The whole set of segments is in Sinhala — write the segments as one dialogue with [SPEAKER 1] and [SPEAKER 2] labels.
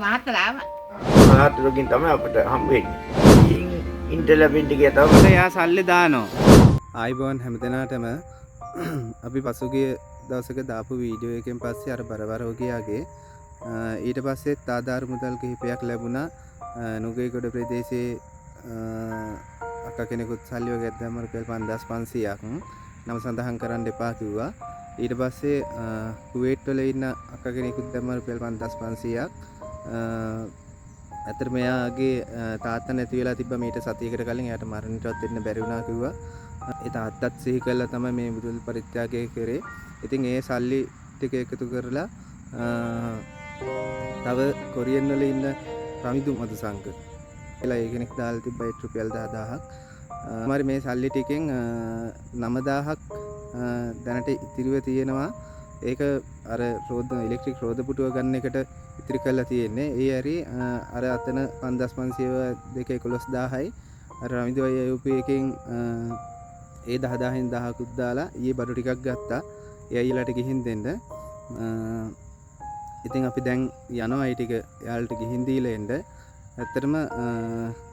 [SPEAKER 1] මහත්තලාව
[SPEAKER 2] මහත්තුරකින් තමයි අපට හම්බෙන්නේ. ඉන්ටර්ලා පින්ටි ගියා තමයි
[SPEAKER 3] එයා සල්ලි දානවා. ආයිබෝන් හැමදෙනාටම අපි පසුගිය දවසක දාපු වීඩියෝ එකෙන් පස්සේ අර බරවර වගේයාගේ ඊට පස්සෙත් ආධාර මුදල් කිහිපයක් ලැබුණා. නුගේගොඩ ප්‍රදේශයේ අක්කා කෙනෙකුත් සල්ලි වගේ දැම්ම රුපියල් 5500ක් නම සඳහන් කරන්න එපා කිව්වා. ඊට පස්සේ කුවේට් වල ඉන්න අක්කා කෙනෙකුත් දැම්ම රුපියල් 5500ක්. ඇතර මෙයාගේ තාත්තා නැති වෙලා තිබ්බ මීට සතියකට කලින් එයාට මරණයටවත් එන්න බැරි වුණා කිව්වා. ඒ තාත්තත් සිහි කළා තමයි මේ මුදල් පරිත්‍යාගය කරේ. ඉතින් ඒ සල්ලි ටික එකතු කරලා තව කොරියන් වල ඉන්න රමිදු මදුසංක කියලා ඒ කෙනෙක් දාලා තිබ්බ රුපියල් 10000ක්. මාරි මේ සල්ලි ටිකෙන් 9000ක් දැනට ඉතිරිව තියෙනවා. ඒක අර ඉලෙක්ට්‍රික් රෝද පුටුව ගන්න එකට ඉතිරි කරලා තියෙන්නේ. ඒ ඇරි අර අතන 5500 දෙක 11000යි අර රමිදු අයුප එකෙන් ඒ 10000න් 1000කුත් දාලා ඊයේ බඩු ටිකක් ගත්තා. ඒ අයියලාට ගිහින් දෙන්න. ඉතින් අපි දැන් යනවා ඒ ටික එයාලට ගිහින් දීලා එන්න. ඇත්තටම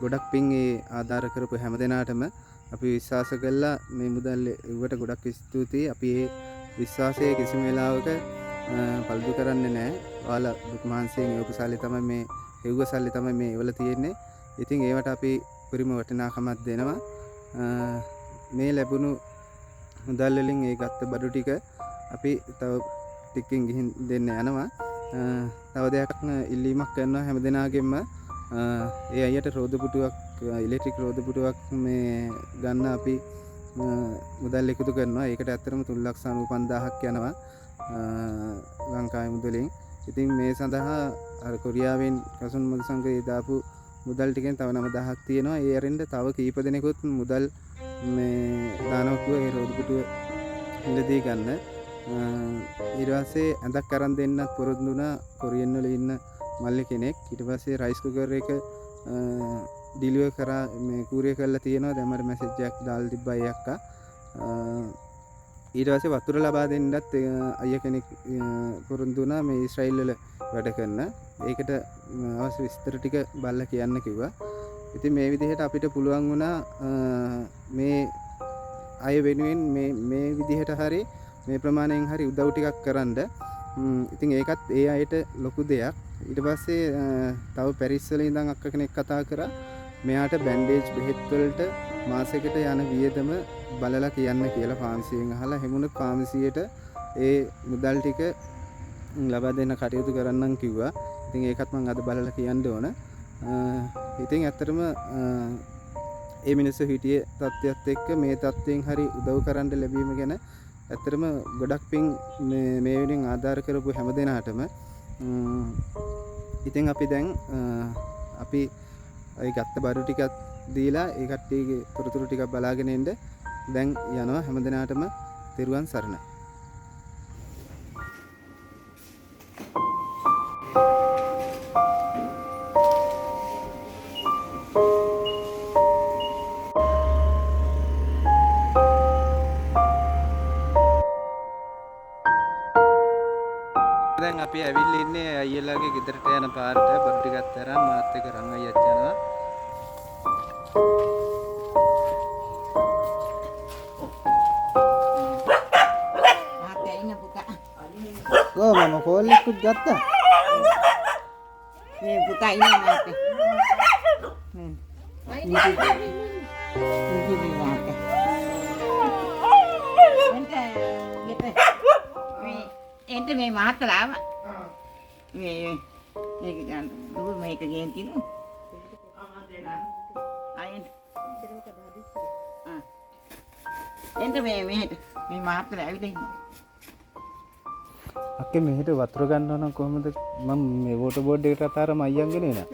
[SPEAKER 3] ගොඩක් පින් ඒ ආධාර කරපු හැමදෙනාටම අපි විශ්වාස කළා මේ මුදල් ඉවට ගොඩක් ස්තුතියි. අපි ඒ විශ්වාසයේ කිසිම වෙලාවක පළුදු කරන්නේ නැහැ. ඔයාලා දුක් මහන්සියෙන් ඒ උපසල්ලි තමයි මේ හෙව්ව සල්ලි තමයි මේ වල තියෙන්නේ. ඉතින් ඒවට අපි පරිම වටිනාකමක් දෙනවා. මේ ලැබුණු මුදල් වලින් ඒ ගත්ත බඩු ටික අපි තව ටිකකින් ගිහින් දෙන්න යනවා. තව දෙයක් ඉල්ලීමක් කරනවා හැමදෙනාගෙම ඒ අයියට රෝද පුටුවක් ඉලෙක්ට්‍රික් රෝද පුටුවක් මේ ගන්න අපි මුදල් එකතු කරනවා. ඒකට ඇත්තටම 3,95,000ක් යනවා ලංකාවේ මුදලින්. ඉතින් මේ සඳහා අර කොරියාවෙන් කසුන් මුදල් සංඝයේ දාපු මුදල් ටිකෙන් තව 9,000ක් තියෙනවා. ඒ අරින්ද තව කීප දෙනෙකුත් මුදල් මේ දානවා කිව්වා ඒ රෝද පුටුව ඉල්ලදී ගන්න. ඊට පස්සේ ඇඳක් අරන් දෙන්නත් පොරොන්දු වුණා කොරියන් වල ඉන්න මල්ලි කෙනෙක්. ඊට පස්සේ රයිස් කුකර් එක ඩිලිවර් කරා මේ කූරිය කරලා තියෙනවා. දැන් මට මැසේජ් එකක් දාලා තිබ්බා ඒ අක්කා. ඊට පස්සේ වතුර ලබා දෙන්නත් අයියා කෙනෙක් පොරොන්දු වුණා මේ ඊශ්‍රායෙල් වල වැඩ කරන. ඒකට අවශ්‍ය විස්තර ටික බලලා කියන්න කිව්වා. ඉතින් මේ විදිහට අපිට පුළුවන් වුණා මේ අය වෙනුවෙන් මේ විදිහට හරි මේ ප්‍රමාණයෙන් හරි උදව් ටිකක් කරන්න. ඉතින් ඒකත් ඒ අයට ලොකු දෙයක්. ඊට පස්සේ තව පැරිස් වල ඉඳන් අක්ක කෙනෙක් කතා කරා මෙයාට බැන්ඩේජ් බෙහෙත් වලට මාසෙකට යන වියදම බලලා කියන්න කියලා ෆාමසියෙන් අහලා හැමුණු ෆාමසියට ඒ මුදල් ටික ලබා දෙන්න කටයුතු කරන්නම් කිව්වා. ඉතින් ඒකත් මම අද බලලා කියන්න ඕන. ඉතින් ඇත්තටම ඒ මිනිස්සු හිටියේ තත්ත්වයක් එක්ක මේ තත්ත්වයෙන් හරි උදව් කරන්න ලැබීම ගැන ඇත්තටම ගොඩක් පින් මේ වෙනින් ආධාර කරපු හැමදෙනාටම. ඉතින් අපි දැන් අපි ඒ ගත්ත බඩු ටිකක් දීලා ඒ කට්ටියගේ තොරතුරු ටිකක් බලාගෙන ඉන්න දැන් යනවා. හැමදෙනාටම තෙරුවන් සරණයි. දැන් අපි ඇවිල්ලා ඉන්නේ අයියලාගේ ගෙදරට යන පාරට. බඩු ටිකක් තරම් මාත් එක්ක රන් අයියත් යනවා. මම කෝල් එකක් ගත්තා.
[SPEAKER 1] මේ පුතා ඉන්නේ මාතේ. එන්ට මේ මහත්තලාව මේ මේක ගන්න දුර මේක ගෙන් තිනු එන්ට මේ මෙහෙට මේ මහත්තලා ඇවිල්ලා ඉන්නවා.
[SPEAKER 3] අක්කේ මෙහෙට වතුර ගන්නව නම් කොහොමද මම මේ වෝටර් බෝඩ් එකට අතාරම අයියන්ගෙන එනවා.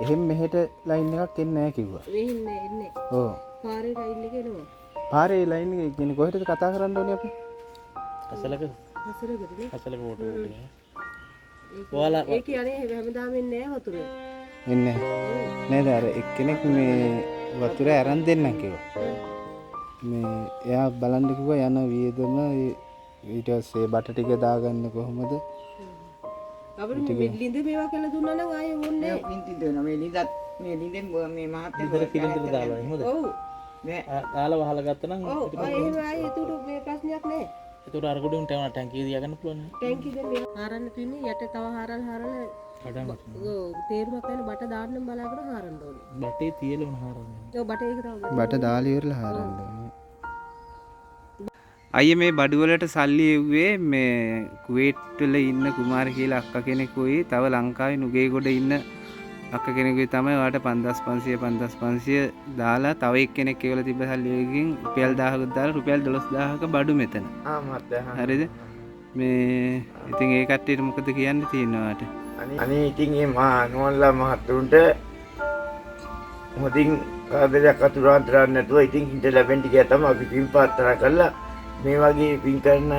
[SPEAKER 3] එහෙම මෙහෙට ලයින් එකක් එන්නේ නැහැ කිව්වා.
[SPEAKER 4] එන්නේ.
[SPEAKER 3] ඔව්.
[SPEAKER 4] පාරේ ලයින් එක එනවා.
[SPEAKER 3] පාරේ ලයින් එක කියන්නේ කොහෙටද කතා කරන්න ඕනේ අපි?
[SPEAKER 4] හසලක
[SPEAKER 5] වෝටර් බෝඩ් එක. ඔයාලා
[SPEAKER 4] ඒ කියන්නේ හැමදාම එන්නේ නැහැ වතුර.
[SPEAKER 3] එන්නේ නේද? අර එක්කෙනෙක් මේ වතුර අරන් දෙන්නම් කිව්වා. මේ එයා බලන්න කිව්වා යන වියදම ඊට පස්සේ බට ටික දාගන්න කොහොමද?
[SPEAKER 4] අපිට මේ ලිඳ මේවා කියලා දුන්නා නම් ආයෙ ඕනේ
[SPEAKER 1] මේ පින්ති දෙනවා මේ ලිඳත් මේ ලිඳෙන් මේ මහත්ය
[SPEAKER 5] ඉතර සිලින්ඩර් දාලා එහෙමද?
[SPEAKER 4] ඔව්
[SPEAKER 1] නෑ
[SPEAKER 5] දාලා වහලා ගත්තා නම්
[SPEAKER 4] ඔව් එහෙම ආයෙ ඒකට මේ ප්‍රශ්නයක් නෑ
[SPEAKER 5] ඒතර අර ගොඩින් තවන ටැංකිය තියාගන්න පුළුවන් නේ.
[SPEAKER 4] ටැංකි දෙන්න හරන්න තියෙන්නේ යට තව හරලා
[SPEAKER 5] හදන්න.
[SPEAKER 4] තේරුමක් නැහැ බට දාන්නම් බලාගෙන හරන්න ඕනේ
[SPEAKER 5] බටේ තියලා උන හරන්නේ.
[SPEAKER 4] ඔව් බට ඒක තව
[SPEAKER 3] බට දාලා ඉවරලා හරන්න අයිය මේ බඩුවලට සල්ලි එව්වේ මේ කුවේට් වල ඉන්න කුමාර කියලා අක්කා කෙනෙකුයි තව ලංකාවේ නුගේගොඩ ඉන්න අක්කා කෙනෙකුයි තමයි ඔයාලට 5500 දාලා තව එක්කෙනෙක් ඒවල තිබ්බ සල්ලි එකකින් රුපියල් 1000ක් දාලා රුපියල් 12000ක බඩු මෙතන.
[SPEAKER 2] මහත්තයා.
[SPEAKER 3] හරිද? මේ ඉතින් ඒ කට්ටියට මොකද කියන්න තියෙන්නේ ඔයාලට?
[SPEAKER 2] අනේ ඉතින් මේ නෝන්ලා මහතුන්ට මොදින් කාදයක් අතුරාන් තරන්න නැතුව ඉතින් ඉඳ ලැබෙන්න ගියා තමයි අපි පින් පාත්‍රා කළා මේ වගේ පින් කරන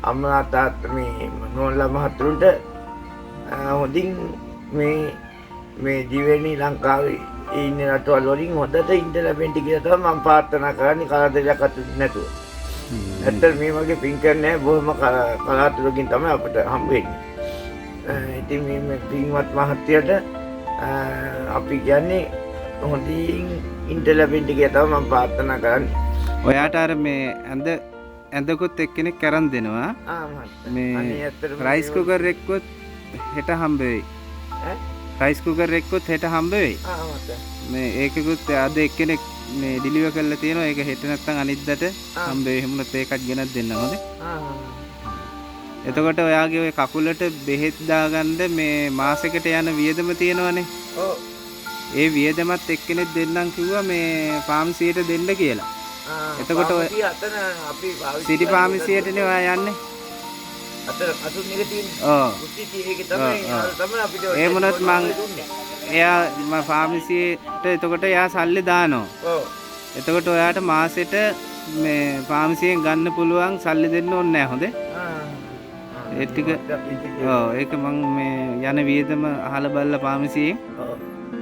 [SPEAKER 2] අම්මලා තාත්තා මේ නෝන්ලා මහතුන්ට හොඳින් මේ දිවෙණි ලංකාවේ ඉන්න රටවල් වලින් හොඳට ඉඳ ලැබෙන්න කියලා තමයි මම ප්‍රාර්ථනා කරන්නේ කාදයක් අතුරු නැතුව. ඇත්තට මේ වගේ පින් කරන්නේ බොහොම කලාතුරකින් තමයි අපිට හම්බ වෙන්නේ. ඉතින් මේ පින්වත් මහත්තයට අපි කියන්නේ හොඳින් ඉඳ ලැබෙන්න කියලා තමයි මම ප්‍රාර්ථනා කරන්නේ.
[SPEAKER 3] ඔයාට අර මේ ඇඳකොත් එක්කෙනෙක් කරන් දෙනවා. මේ රයිස් කුකර් එක්කොත් හෙට හම්බ වෙයි. රයිස් කුකර් එක්කොත් හෙට හම්බ වෙයි. මේ ඒකෙකුත් අද එක්කෙනෙක් මේ ඩිලිවර් කරලා තියෙනවා. ඒක හෙට නැත්තම් අනිද්දාට හම්බ වෙයි. එහෙම නැත්නම් ඒකත් ගෙනත් දෙන්න හොඳේ. එතකොට ඔයාගේ ওই කකුලට බෙහෙත් දාගන්න මේ මාසෙකට යන වියදම තියෙනවනේ.
[SPEAKER 2] ඔව්.
[SPEAKER 3] ඒ වියදමත් එක්කෙනෙක් දෙන්නම් කිව්වා මේ ෆාමසියට දෙන්න කියලා. එතකොට ඔය
[SPEAKER 2] අතන අපි
[SPEAKER 3] සිටි ෆාමසියටනේ ඔයා යන්නේ.
[SPEAKER 2] අතන අතුන් එක තියෙන්නේ.
[SPEAKER 3] ඔව්.
[SPEAKER 2] කුටි ඒක තමයි අපිට
[SPEAKER 3] ඒ මොනවත් මං එයා මම ෆාමසියට එතකොට එයා සල්ලි දානවා.
[SPEAKER 2] ඔව්.
[SPEAKER 3] එතකොට ඔයාට මාසෙට මේ ෆාමසියෙන් ගන්න පුළුවන් සල්ලි දෙන්න ඕනේ නැහැ හොඳේ. ඒ ටික ඔව් ඒක මං මේ යන වියදම අහලා බලලා ෆාමසියෙන්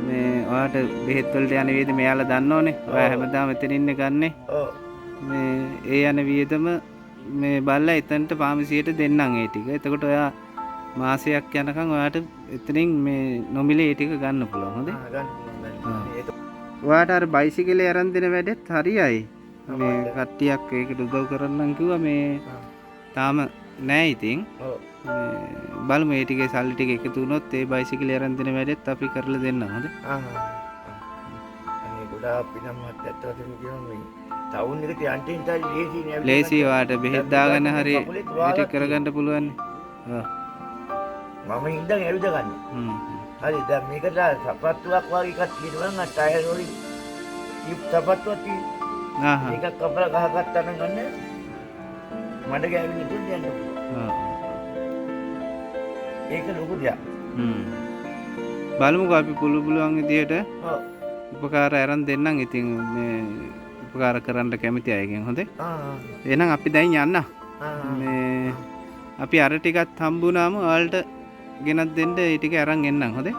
[SPEAKER 3] මේ ඔයාට බෙහෙත් වලට යන වියදම එයාලා දන්නෝනේ. ඔයා හැමදාම එතන ඉන්නේ ගන්නෙ.
[SPEAKER 2] ඔව්.
[SPEAKER 3] මේ ඒ යන වියදම මේ බලලා එතනට ෆාමසියට දෙන්නම් ඒ ටික. එතකොට ඔයා මාසයක් යනකම් ඔයාට එතනින් මේ නොමිලේ ඒ ටික ගන්න පුළුවන් හොඳේ. ඔයාට අර බයිසිකලේ අරන් දෙන වැඩෙත් හරියයි. මේ කට්ටියක් ඒකට උදව් කරන්නම් කිව්වා මේ තාම නෑ ඉතින්.
[SPEAKER 2] ඔව්.
[SPEAKER 3] බලමු ඒ ටිකේ සල්ලි ටික එකතු වුණොත් ඒ බයිසිකලේ අරන් දෙන වැඩෙත් අපි කරලා දෙන්නම් හොඳේ.
[SPEAKER 2] අනේ ගොඩාක් පිනම ඇත්තටම කියනවා මේ ටවුන් එකට යන්න ඉතින් ලේසි නෑ.
[SPEAKER 3] ලේසි ඔයාට බෙහෙත් දාගන්න හරි ඒ ටික කරගන්න පුළුවන්. ඔව්.
[SPEAKER 2] මම ඉඳන් ඇවිද ගන්න. හරි දැන් මේකට සපත්තුවක් වගේ එකක් තියෙනවා නම් ටයර් වලින් ඉප් සපත්තුවක් තියෙනවා. මේක කපලා ගහගත්තා නම් ගන්න මඩ ගෑවෙන්නේ තුන් යන්න. ඒක ලොකු දෙයක්.
[SPEAKER 3] බලමුකෝ අපි පුළුවන් විදියට
[SPEAKER 2] ඔව්.
[SPEAKER 3] උපකාර අරන් දෙන්නම් ඉතින් මේ උපකාර කරන්න කැමති අයගෙන් හොඳේ. එහෙනම් අපි දැන් යන්න. මේ අපි අර ටිකත් හම්බුනාම ඔයාලට ගෙනත් දෙන්න ඒ ටික අරන් එන්නම් හොඳේ.